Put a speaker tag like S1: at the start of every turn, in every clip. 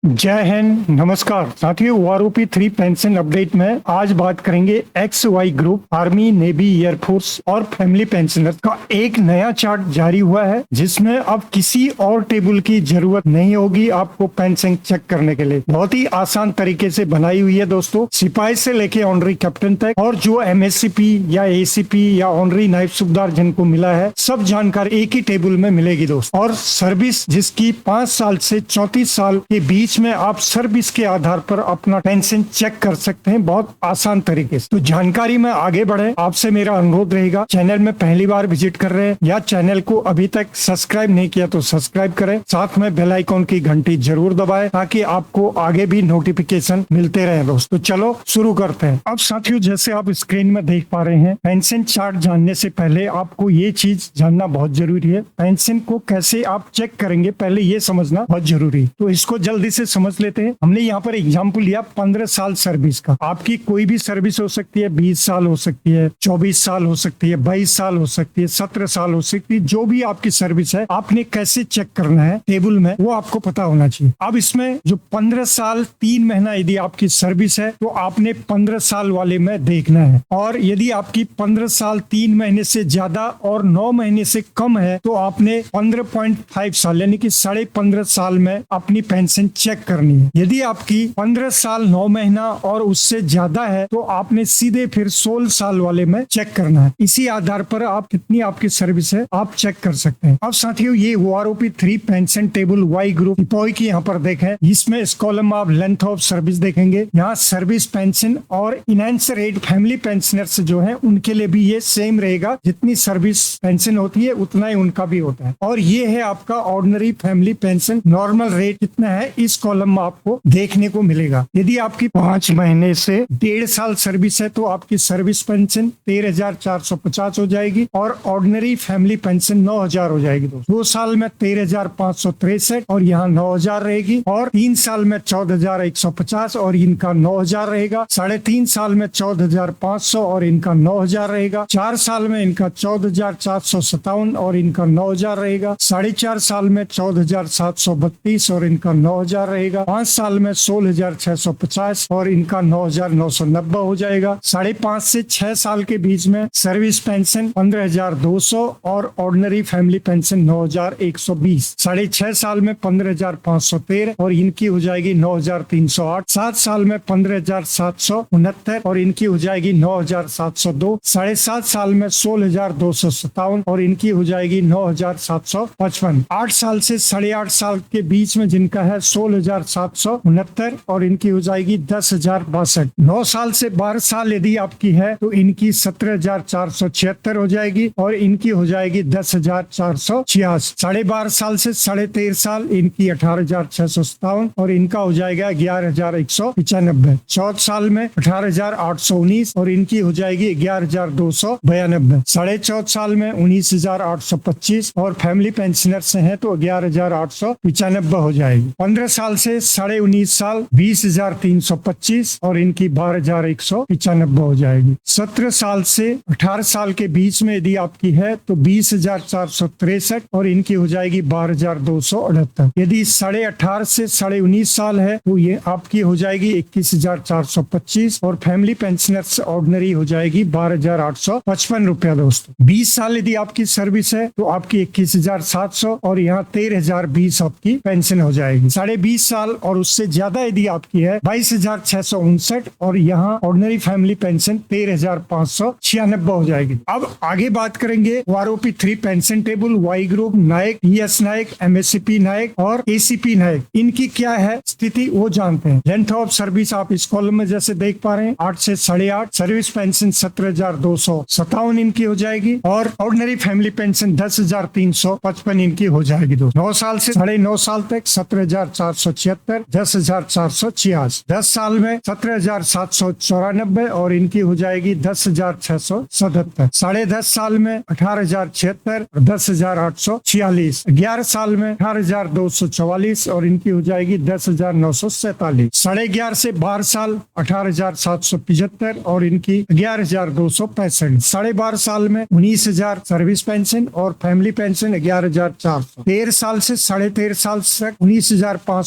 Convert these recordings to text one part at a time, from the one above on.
S1: जय हिंद, नमस्कार साथियों। ओआरओपी 3 पेंशन अपडेट में आज बात करेंगे X Y group, army, navy, air force और फैमिली पेंशनर का एक नया चार्ट जारी हुआ है, जिसमें अब किसी और टेबल की जरूरत नहीं होगी आपको पेंशन चेक करने के लिए। बहुत ही आसान तरीके से बनाई हुई है दोस्तों, सिपाही से लेके ऑनरी कैप्टन तक, और जो एमएससीपी या एसीपी या ऑनरी नायब सूबेदार जिनको मिला है, सब जानकारी एक ही टेबल में मिलेगी दोस्तों। और सर्विस जिसकी 5 साल से 34 साल के बीच में आप सर्विस के आधार पर अपना पेंशन चेक कर सकते हैं, बहुत आसान तरीके से। तो जानकारी में आगे बढ़े, आपसे मेरा अनुरोध रहेगा, चैनल में पहली बार विजिट कर रहे हैं या चैनल को अभी तक सब्सक्राइब नहीं किया तो सब्सक्राइब करें, साथ में बेल आइकॉन की घंटी जरूर दबाएं ताकि आपको आगे भी नोटिफिकेशन मिलते रहे दोस्तों। तो चलो शुरू करते हैं। अब साथियों, जैसे आप स्क्रीन में देख पा रहे हैं, पेंशन चार्ट जानने से पहले आपको ये चीज जानना बहुत जरूरी है, पेंशन को कैसे आप चेक करेंगे पहले ये समझना बहुत जरूरी है। तो इसको जल्दी से समझ लेते हैं। हमने यहाँ पर एग्जाम्पल लिया 15 साल सर्विस का। आपकी कोई भी सर्विस हो सकती है, 20 साल हो सकती है, 24 साल हो सकती है, 22 साल हो सकती है, 17 साल हो सकती है। जो भी आपकी सर्विस है, आपने कैसे चेक करना है टेबल में, वो आपको पता होना चाहिए। अब इसमें जो 15 साल 3 महीना यदि आपकी सर्विस है, तो आपने 15 साल वाले में देखना है। और यदि आपकी 15 साल 3 महीने से ज्यादा और 9 महीने से कम है, तो आपने 15.5 साल यानी कि 15.5 साल में अपनी पेंशन चेक करनी है। यदि आपकी 15 साल 9 महीना और उससे ज्यादा है, तो आपने सीधे फिर 16 साल वाले में चेक करना है। इसी आधार पर आप कितनी आपकी सर्विस है आप चेक कर सकते हैं। अब साथियों, ये OROP 3 pension table Y group सिपाही की यहाँ पर देखें, इसमें इस कॉलम में आप लेंथ ऑफ सर्विस देखेंगे। यहाँ सर्विस पेंशन और इनहेंस रेट फैमिली पेंशनर्स जो है उनके लिए भी ये सेम रहेगा, जितनी सर्विस पेंशन होती है उतना ही उनका भी होता है। और ये है आपका ordinary family pension, normal rate कितना है इस कॉलम में आपको देखने को मिलेगा। यदि आपकी 5 महीने से 1.5 साल सर्विस है, तो आपकी सर्विस पेंशन 13,450 हो जाएगी और ऑर्डिनरी फैमिली पेंशन 9,000 हो जाएगी। 2 साल में 13,563 और यहाँ 9,000 रहेगी। और 3 साल में 14,150 और इनका 9,000 रहेगा। 3.5 साल में 14,500 और इनका 9,000 रहेगा। 4 साल में इनका 14,457 और इनका 9,000 रहेगा। 4.5 साल में 14,732 और इनका 9,000 रहेगा। 5 साल में 16,650 और इनका 9,990 हो जाएगा। 5.5 से 6 साल के बीच में सर्विस पेंशन 15,200 और ऑर्डिनरी फैमिली पेंशन 9,120। 6.5 साल में 15,513 और इनकी हो जाएगी 9,308। 7 साल में 15,769 और इनकी हो जाएगी 9,702। 7.5 साल में 16,257 और इनकी हो जाएगी 9,755। 8 साल से 8.5 साल के बीच में जिनका है 16,769 और इनकी हो जाएगी 10,062। 9 साल से 12 साल यदि आपकी है, तो इनकी 17,476 हो जाएगी और इनकी हो जाएगी 10,486। 12.5 साल से 13.5 साल इनकी 18,657 और इनका हो जाएगा 11,195। 14 साल में 18,819 और इनकी हो जाएगी 11,292। 14.5 साल में 19,825 और फैमिली पेंशनर से है तो 11,895 हो जाएगी। 15 साल से 19.5 साल 20,325 और इनकी 12,195 हो जाएगी। 17 साल से 18 साल के बीच में यदि आपकी है तो 20,463 और इनकी हो जाएगी 12,278। यदि 18.5 से 19.5 साल है तो ये आपकी हो जाएगी 21,425 और फैमिली पेंशनर्स ऑर्डिनरी हो जाएगी 12,855 रुपया दोस्तों। 20 साल यदि आपकी सर्विस है तो आपकी 21,700 और यहाँ 13,020 आपकी पेंशन हो जाएगी। 20.5 साल और उससे ज्यादा यदि आपकी है 22,659 और यहाँ ऑर्डिनरी फैमिली पेंशन 13,596 हो जाएगी। अब आगे बात करेंगे OROP 3 pension table Y group, Naik, TS Naik, MSCP Naik और एसीपी नायक, इनकी क्या है स्थिति वो जानते हैं। लेंथ ऑफ सर्विस आप इस कॉलम में जैसे देख पा रहे हैं 8 से 8.5, सर्विस पेंशन 17,257 इनकी हो जाएगी और ऑर्डिनरी फैमिली पेंशन 10,355 इनकी हो जाएगी। 9 साल से 9.5 साल तक 17,476, 10,486। 10 साल में 17,794 और इनकी हो जाएगी 10,677। 10.5 साल में 18,076 और 10,846। 11 साल में 18,244 और इनकी हो जाएगी 10,947। 11.5 से 12 साल 18,775 और इनकी 11,265। 12.5 साल में 19,000 सर्विस पेंशन और फैमिली पेंशन 11,400। 13 साल से 13.5 साल तक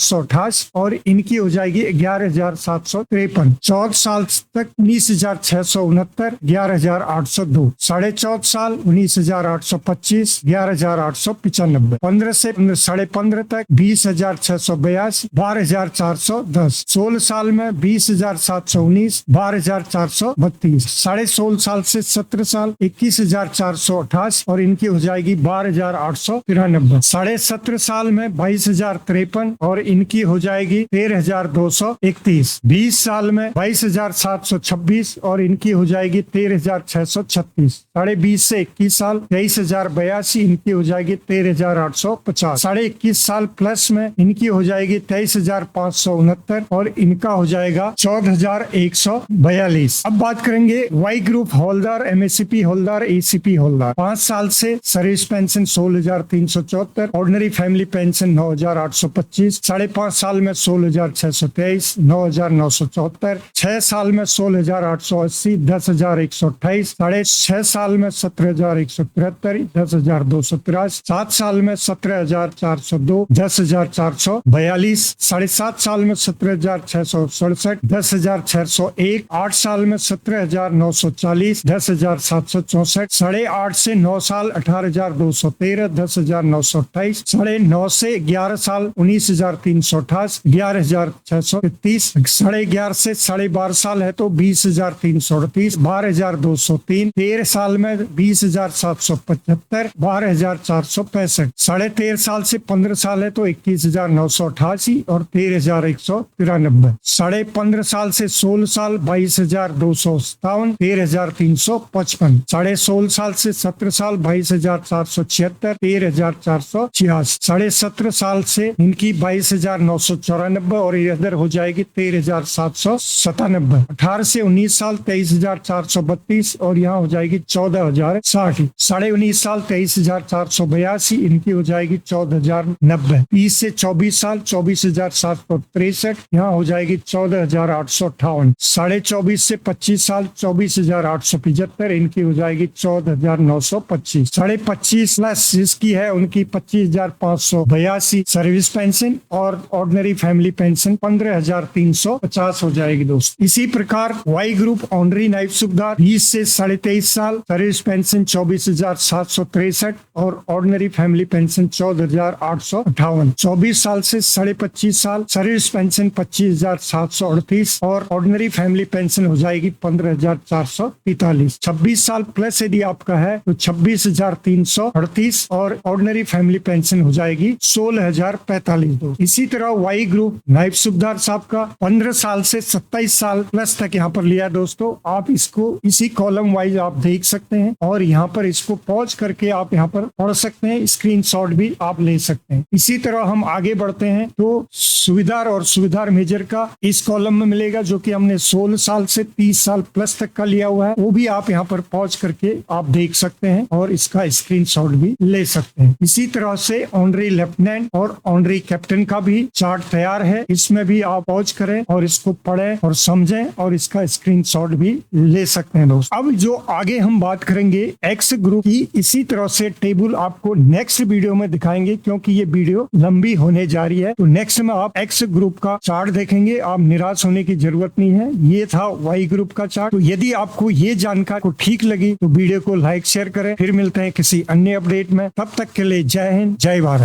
S1: 528 और इनकी हो जाएगी 11,753। 14 साल तक 19,669, 11,802। 14.5 साल 19,825, 11,895। 15 से 15.5 तक 20,682, 12,410। 16 साल में 20,719, 12,432। 16.5 साल से 17 साल 21,428 और इनकी हो जाएगी 12,893। 17.5 साल में 22,053 और इनकी हो जाएगी 13,231। 20 साल में 22,726 और इनकी हो जाएगी 13,636। 20.5 से 21 साल 23,082, इनकी हो जाएगी 13,850। 21.5 साल प्लस में इनकी हो जाएगी 23,569 और इनका हो जाएगा 14,142। अब बात करेंगे Y group holder, MSCP holder, ACP holder. 5 साल से service pension 16,374, ordinary family pension 9,825। 5.5 साल में 16,623, 9,974। 6 साल में 16,880, 10,128। 6.5 साल में 17,173, 10,283। 7 साल में 17,402, 10,442। 7.5 साल में 17,667, 10,601। 8 साल में 17,940, 10,764। 8.5 से 9 साल 18,213, 10,928। 9.5 से 11 साल 19,328, 11,630। 11.5 से 12.5 साल है तो 20,338, 12,203। 13 साल में 20,775, 12,465। 13.5 साल से 15 साल है तो 21,988 और 13,193। 15.5 साल से 16 साल 22,257, 13,355। 16.5 साल से 17 साल 22,476, 13,486। 17.5 साल से इनकी 22,994 और इधर हो जाएगी 13,797। 18 से 19 साल 23,432 और यहाँ हो जाएगी 14,060। 19.5 साल 23,482, इनकी हो जाएगी 14,090। 20 से 24 साल 24,763, यहाँ हो जाएगी 14,858। 24.5 से 25 साल 24,875, इनकी हो जाएगी 14,925। 25.5 प्लस जिसकी है उनकी 25,582 सर्विस पेंशन और ऑर्डिनरी फैमिली पेंशन 15,350 हो जाएगी दोस्त। इसी प्रकार वाई ग्रुप ऑनरी नाइफ सुविधा 20 से 23.5 साल सर्विस पेंशन 24,763 और ऑर्डिनरी फैमिली पेंशन 14,858। 24 साल से 25.5 साल सर्विस पेंशन 25,738 और ऑर्डिनरी फैमिली पेंशन हो जाएगी 15,443। 26 साल प्लस यदि आपका है तो 26,338 और ऑर्डिनरी फैमिली पेंशन हो जाएगी 16,045 दोस्त। इसी तरह वाई ग्रुप नाइफ सुबदार साहब का 15 साल से 27 साल प्लस तक यहाँ पर लिया दोस्तों। आप इसको इसी कॉलम वाइज आप देख सकते हैं और यहाँ पर इसको पॉज करके आप यहाँ पर पढ़ सकते हैं, स्क्रीनशॉट भी आप ले सकते हैं। इसी तरह हम आगे बढ़ते हैं तो सुविधार और सुविधार मेजर का इस कॉलम में मिलेगा जो कि हमने 16 साल से 30 साल प्लस तक का लिया हुआ है, वो भी आप यहाँ पर पॉज करके आप देख सकते हैं और इसका स्क्रीनशॉट भी ले सकते हैं। इसी तरह से ऑनरी लेफ्टिनेंट और ऑनरी कैप्टन का भी चार्ट तैयार है, इसमें भी आप पॉज करें और इसको पढ़ें और समझें और इसका स्क्रीनशॉट भी ले सकते हैं दोस्त। अब जो आगे हम बात करेंगे एक्स ग्रुप की, इसी तरह से टेबल आपको नेक्स्ट वीडियो में दिखाएंगे क्योंकि ये वीडियो लंबी होने जा रही है। तो नेक्स्ट में आप एक्स ग्रुप का चार्ट देखेंगे, आप निराश होने की जरूरत नहीं है। ये था वाई ग्रुप का चार्ट। तो यदि आपको ये जानकारी को ठीक लगी तो वीडियो को लाइक शेयर करें। फिर मिलते हैं किसी अन्य अपडेट में, तब तक के लिए जय हिंद जय भारत।